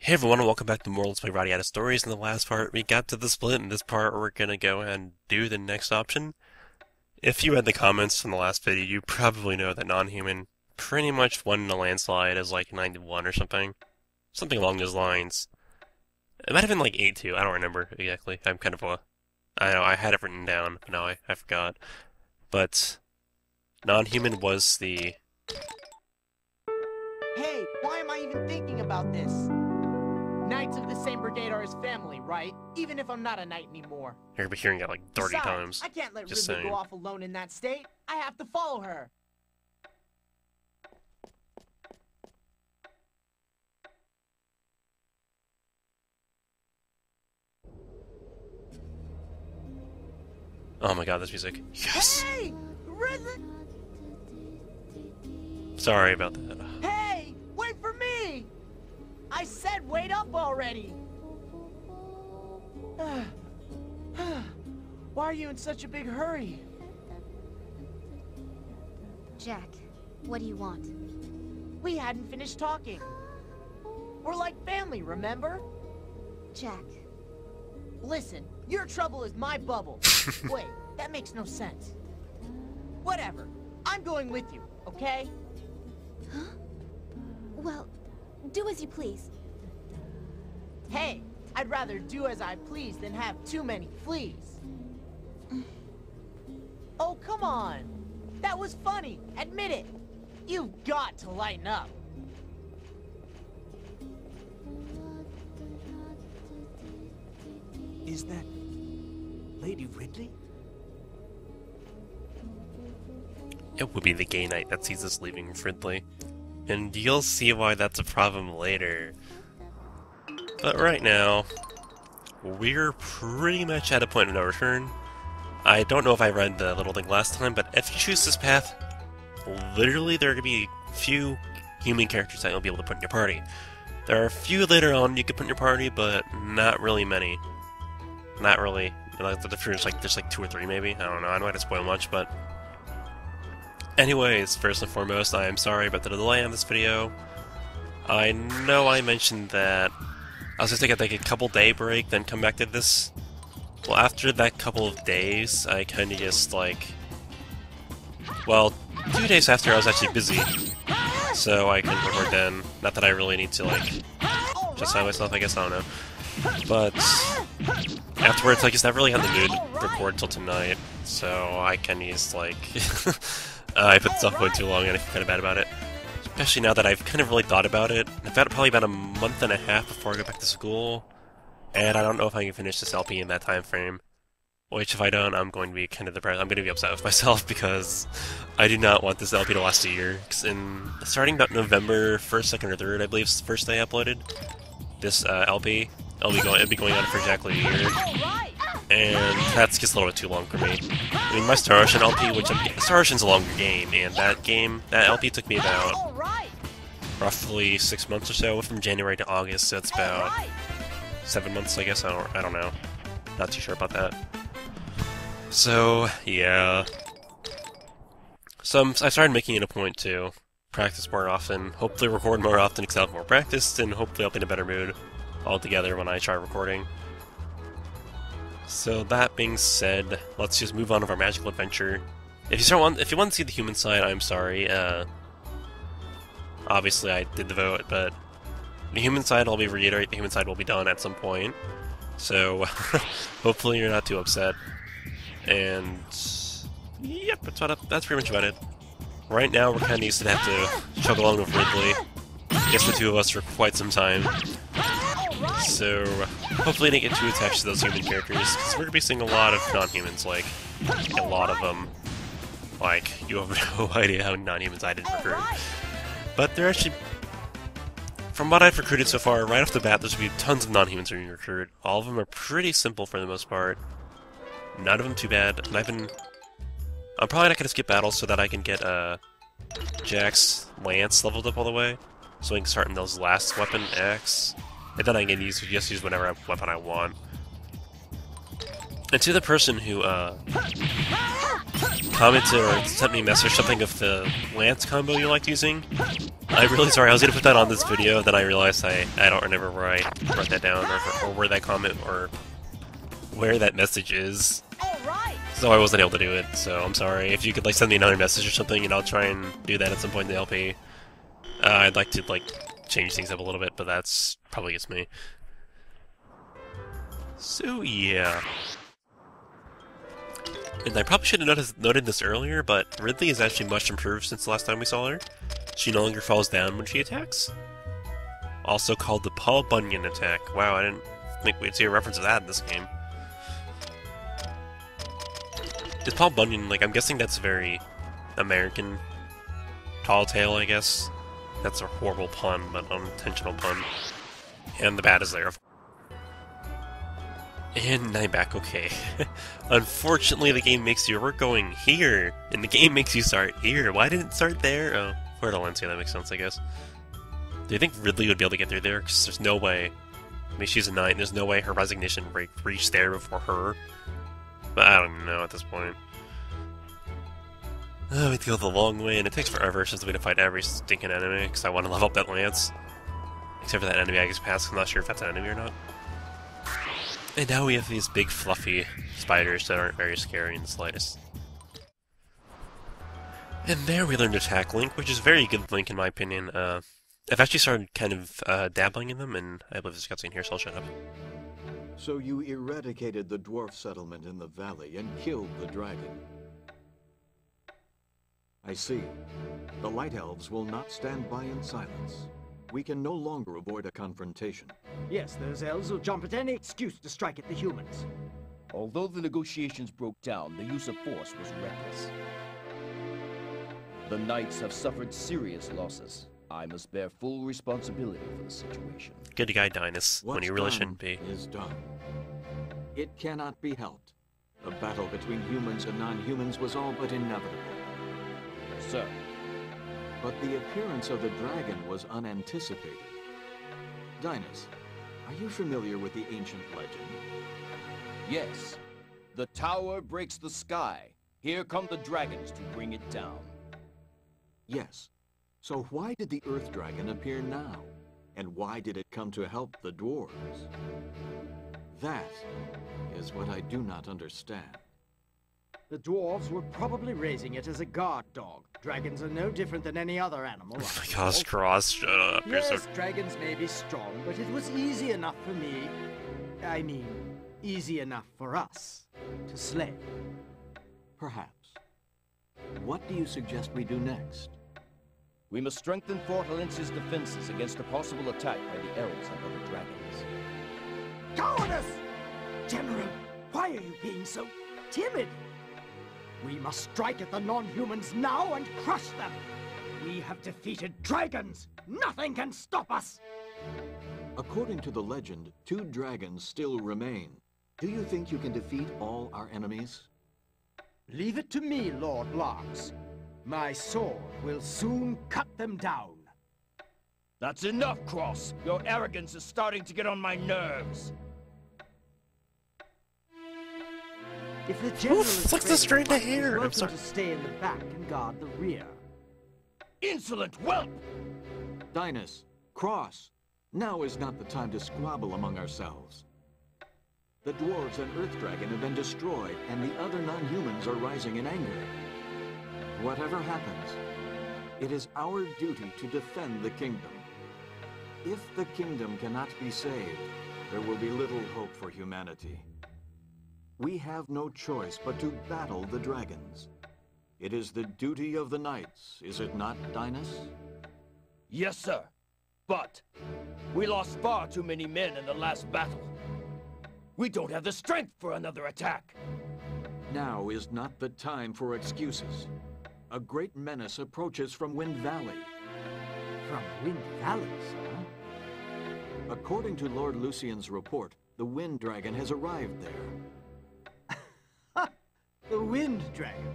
Hey everyone, and welcome back to more Let's Play Radiata Stories. In the last part, we got to the split. In this part, we're gonna go ahead and do the next option. If you read the comments from the last video, you probably know that Nonhuman pretty much won in a landslide as like 9-1 or something. Something along those lines. It might have been like 8-2, I don't remember exactly. I'm kind of I know, I had it written down, but now I forgot. But Nonhuman was the... Hey, why am I even thinking about this? Knights of the same brigade are his family, right? Even if I'm not a knight anymore. You're gonna be hearing that like 30 Besides, times. I can't let Just Ridley saying. go off alone in that state. I have to follow her. Oh my god, this music. Yes! Hey! Ridley! Sorry about that. Hey! Wait for me! I said wait up already! Why are you in such a big hurry? Jack, what do you want? We hadn't finished talking. We're like family, remember? Jack, Listen, your trouble is my bubble. Wait, that makes no sense. Whatever. I'm going with you, okay? well, do as you please. Hey, I'd rather do as I please than have too many fleas. Oh, come on. That was funny. Admit it. You've got to lighten up. Is that Lady Ridley? It would be the gay knight that sees us leaving Ridley. And you'll see why that's a problem later. But right now, we're pretty much at a point of no return. I don't know if I read the little thing last time, but if you choose this path, literally there are going to be few human characters that you'll be able to put in your party. There are a few later on you can put in your party, but not really many. Not really. Like, there's like 2 or 3 maybe. I don't know. I don't want to spoil much, but... Anyways, first and foremost, I am sorry about the delay on this video. I know I mentioned that I was just gonna take like a couple day break, then come back to this. Well, after that couple of days, I kinda just like... Well, 2 days after I was actually busy, so I couldn't record then. Not that I really need to like justify myself, I guess, I don't know. But afterwards, I just never really had the mood to record till tonight, so I kinda just like... I put this off way too long and I feel kind of bad about it. Especially now that I've kind of really thought about it. I've had probably about a month and a half before I go back to school, and I don't know if I can finish this LP in that time frame. Which, if I don't, I'm going to be kind of depressed. I'm going to be upset with myself because I do not want this LP to last a year. Starting about November 1st, 2nd, or 3rd, I believe is the first day I uploaded this LP. It'll be going on for exactly a year. And that's just a little bit too long for me. I mean, my Star Ocean LP, Star Ocean's a longer game, and that LP took me about roughly 6 months or so, from January to August, so it's about 7 months, I guess. I don't know. Not too sure about that. So, yeah. So I started making it a point to practice more often, hopefully record more often because I'll have more practice, and hopefully I'll be in a better mood altogether when I try recording. So that being said, let's just move on with our magical adventure. If you want to see the human side, I'm sorry. Obviously I did the vote, but the human side, I'll reiterate, the human side will be done at some point. So hopefully you're not too upset. And yep, that's pretty much about it. Right now we're kind of used to have to chug along with Ridley. Just the two of us for quite some time. So, hopefully I didn't get too attached to those human characters, because we're going to be seeing a lot of non-humans, like, a lot of them. Like, you have no idea how non-humans I didn't recruit. But they're actually, from what I've recruited so far, right off the bat, there's going to be tons of non-humans being recruited. All of them are pretty simple for the most part. None of them too bad, and I'm probably not going to skip battles so that I can get, Jack's Lance leveled up all the way, so I can start in those last weapon, Axe. And then I can just use whatever weapon I want. And to the person who commented or sent me a message something of the Lance combo you liked using, I'm really sorry, I was gonna put that on this video, then I realized I don't remember where I wrote that down, or where that comment, or where that message is. So I wasn't able to do it, so I'm sorry. If you could, like, send me another message or something, and I'll try and do that at some point in the LP. I'd like to, like, change things up a little bit, but that's probably just me. So, yeah. And I probably should have noted this earlier, but Ridley is actually much improved since the last time we saw her. She no longer falls down when she attacks. Also called the Paul Bunyan attack. Wow, I didn't think we'd see a reference to that in this game. Is Paul Bunyan, like, I'm guessing that's very American tall tale, I guess. That's a horrible pun, but unintentional pun. And the bat is there. And I'm back, okay. Unfortunately, the game makes you, we're going here, and the game makes you start here. Why didn't it start there? Oh, Puerto Valencia, that makes sense, I guess. Do you think Ridley would be able to get through there? Because there's no way. I mean, she's a knight, there's no way her resignation reached there before her. But I don't know at this point. Oh, we have to go the long way, and it takes forever since we have to fight every stinking enemy, because I want to level up that lance. Except for that enemy I just passed, I'm not sure if that's an enemy or not. And now we have these big fluffy spiders that aren't very scary in the slightest. And there we learned Attack Link, which is a very good link in my opinion. I've actually started kind of dabbling in them, and I believe there's a cutscene here, so I'll shut up. So you eradicated the dwarf settlement in the valley and killed the dragon. I see. The Light Elves will not stand by in silence. We can no longer avoid a confrontation. Yes, those elves will jump at any excuse to strike at the humans. Although the negotiations broke down, the use of force was reckless. The knights have suffered serious losses. I must bear full responsibility for the situation. Good guy Dinas, when he really shouldn't be. Is done. It cannot be helped. The battle between humans and non-humans was all but inevitable. Sir. But the appearance of the dragon was unanticipated. Dinas, are you familiar with the ancient legend? Yes. The tower breaks the sky. Here come the dragons to bring it down. Yes. So why did the Earth Dragon appear now? And why did it come to help the dwarves? That is what I do not understand. The dwarves were probably raising it as a guard dog. Dragons are no different than any other animal. Oh my gosh, Cross, shut up. Yes, dragons may be strong, but it was easy enough for me. I mean, easy enough for us to slay. Perhaps. What do you suggest we do next? We must strengthen Fort Valencia's defenses against a possible attack by the elves and other dragons. Cowardice! General, why are you being so timid? We must strike at the non-humans now and crush them. We have defeated dragons. Nothing can stop us. According to the legend, 2 dragons still remain. Do you think you can defeat all our enemies? Leave it to me, Lord Larks. My sword will soon cut them down. That's enough, Cross! Your arrogance is starting to get on my nerves! If the general is look at the straight afraid of us, hair. he's I'm welcome sorry. to stay in the back and guard the rear. Insolent whelp! Dinas, Cross, now is not the time to squabble among ourselves. The dwarves and Earth Dragon have been destroyed, and the other non-humans are rising in anger. Whatever happens, it is our duty to defend the kingdom. If the kingdom cannot be saved, there will be little hope for humanity. We have no choice but to battle the dragons. It is the duty of the knights, is it not, Dinas? Yes, sir. But we lost far too many men in the last battle. We don't have the strength for another attack. Now is not the time for excuses. A great menace approaches from Wind Valley. From Wind Valley, sir? According to Lord Lucian's report, the Wind Dragon has arrived there. The Wind Dragon.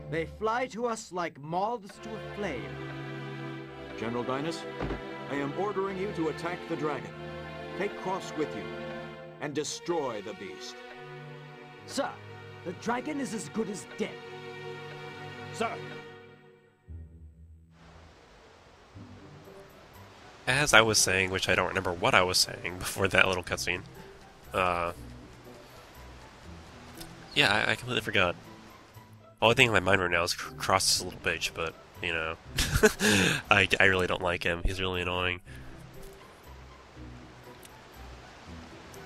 They fly to us like moths to a flame. General Dinas, I am ordering you to attack the dragon. Take Cross with you, and destroy the beast. Sir, the dragon is as good as dead. Sir! as I was saying, which I don't remember what I was saying before that little cutscene, yeah, I completely forgot. Only thing in my mind right now is Cross is a little bitch, but, you know, I really don't like him. He's really annoying.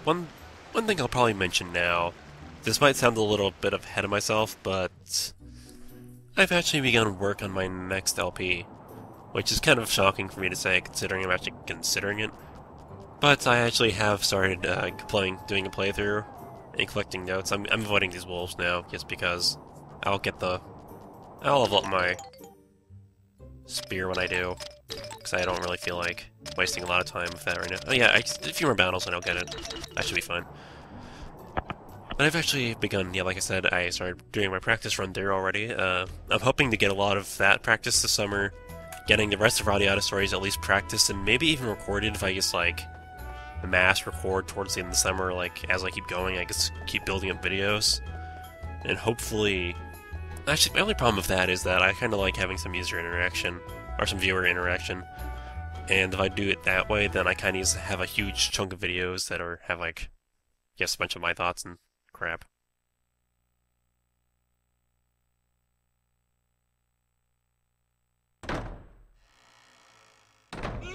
One thing I'll probably mention now, this might sound a little bit ahead of myself, but I've actually begun work on my next LP, which is kind of shocking for me to say, considering I'm actually considering it. But I actually have started doing a playthrough and collecting notes. I'm avoiding these wolves now, just because I'll level up my spear when I do, because I don't really feel like wasting a lot of time with that right now. Oh yeah, a few more battles and I'll get it. That should be fine. But I've actually begun, yeah, like I said, I started doing my practice run through already. I'm hoping to get a lot of that practice this summer, getting the rest of Radiata stories at least practiced, and maybe even recorded if I just, like, mass record towards the end of the summer, like, as I keep going, I just keep building up videos. And hopefully... Actually, my only problem with that is that I kind of like having some user interaction, or some viewer interaction. And if I do it that way, then I kind of just have a huge chunk of videos that have, like, just a bunch of my thoughts and crap.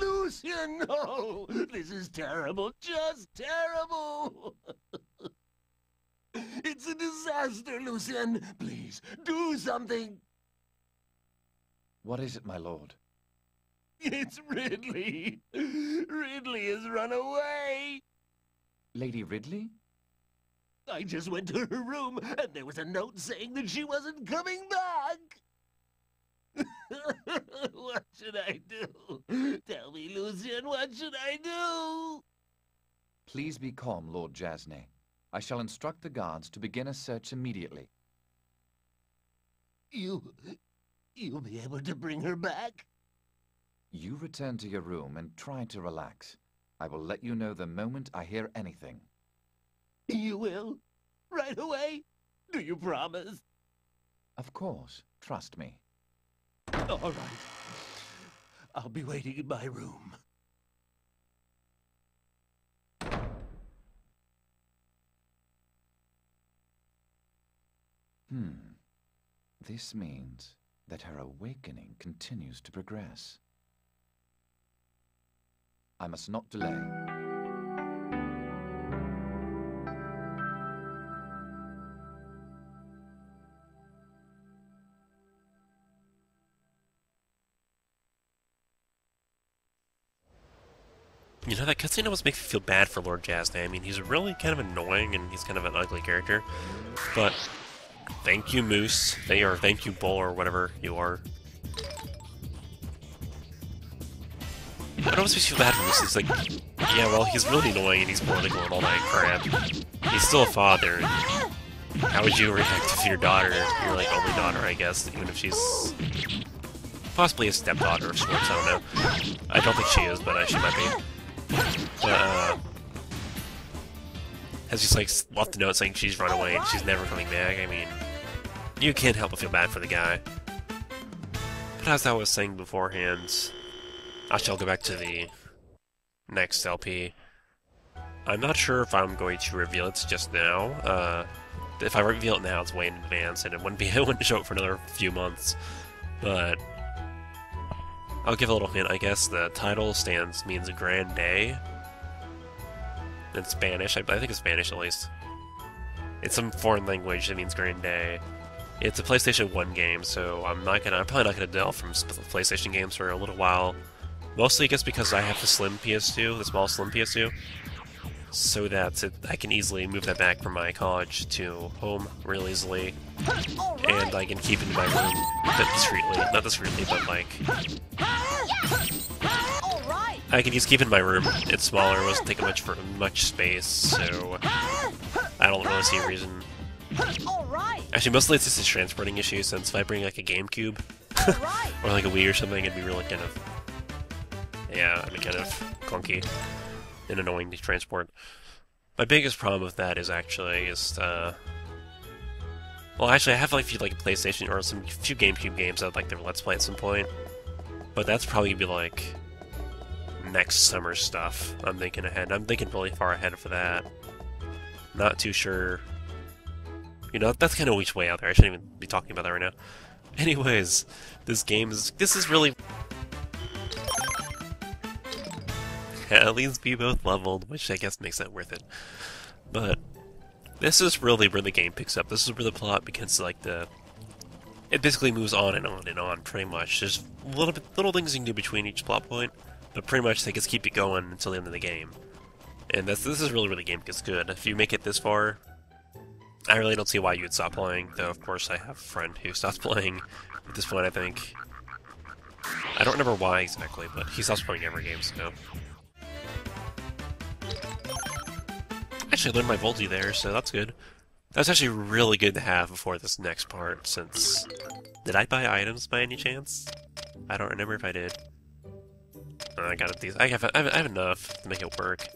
Lucian, no! This is terrible, just terrible! It's a disaster, Lucian! Please, do something! What is it, my lord? It's Ridley! Ridley has run away! Lady Ridley? I just went to her room, and there was a note saying that she wasn't coming back! What should I do? Tell me, Lucian, what should I do? Please be calm, Lord Jasney. I shall instruct the guards to begin a search immediately. You'll be able to bring her back? You return to your room and try to relax. I will let you know the moment I hear anything. You will? Right away? Do you promise? Of course. Trust me. All right. I'll be waiting in my room. This means that her awakening continues to progress. I must not delay. You know, that cutscene almost makes me feel bad for Lord Jasney. I mean, he's really kind of annoying and he's kind of an ugly character. But thank you, Moose. Thank you, Bull, or whatever you are. It almost makes you feel bad for Moose. He's like, yeah, well, he's really annoying and he's political and all that crap. He's still a father. And how would you react if your daughter, your like only daughter, I guess, even if she's possibly a stepdaughter of sorts, I don't know. I don't think she is, but she might be. Has just like left a note saying she's run away and she's never coming back. I mean, you can't help but feel bad for the guy. But as I was saying beforehand, I shall go back to the next LP. I'm not sure if I'm going to reveal it just now. If I reveal it now, it's way in advance, and it wouldn't show up for another few months. But I'll give a little hint. I guess the title means Grand Day in Spanish. I think it's Spanish at least. It's some foreign language that means Grand Day. It's a PlayStation 1 game, so I'm probably not gonna delve from PlayStation games for a little while. Mostly, I guess, because I have the slim PS2, the small slim PS2, so that I can easily move that back from my college to home real easily, and I can keep it in my room discreetly. Not discreetly, but like... I can just keep it in my room. It's smaller, it wasn't taking much space, so I don't really see a reason. Actually, mostly it's just a transporting issue, since if I bring like a GameCube, or like a Wii or something, it'd be really kind of... Yeah, it'd be kind of clunky and annoying to transport. My biggest problem with that is actually well, actually, I have like a few like PlayStation or a few GameCube games I'd like to Let's Play at some point, but that's probably gonna be like next summer stuff. I'm thinking ahead. I'm thinking really far ahead for that. Not too sure. You know, that's kind of which way out there. I shouldn't even be talking about that right now. Anyways, this is really... At least be both leveled, which I guess makes that worth it. But this is really where the game picks up. This is where the plot begins, like, it basically moves on and on and on, pretty much. There's little things you can do between each plot point, but pretty much they just keep it going until the end of the game. And this is really where the game gets good. If you make it this far, I really don't see why you would stop playing, though of course I have a friend who stops playing at this point, I think. I don't remember why exactly, but he stops playing every game, so... Actually, I learned my Volty there, so that's good. That's actually really good to have before this next part, since... Did I buy items by any chance? I don't remember if I did. I got these. I have enough to make it work.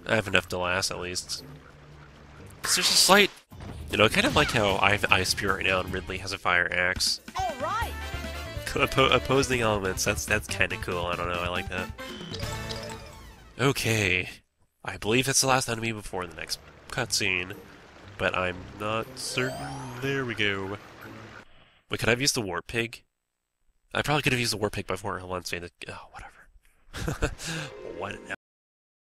I have enough to last, at least. There's a slight... You know, kind of like how I have Ice Spear right now and Ridley has a Fire Axe. All right. Opposing elements, that's kind of cool, I don't know, I like that. Okay. I believe it's the last enemy before the next cutscene, but I'm not certain. There we go. Wait, could I have used the Warp Pig? I probably could have used the Warp Pig before Helensvane. Oh, whatever.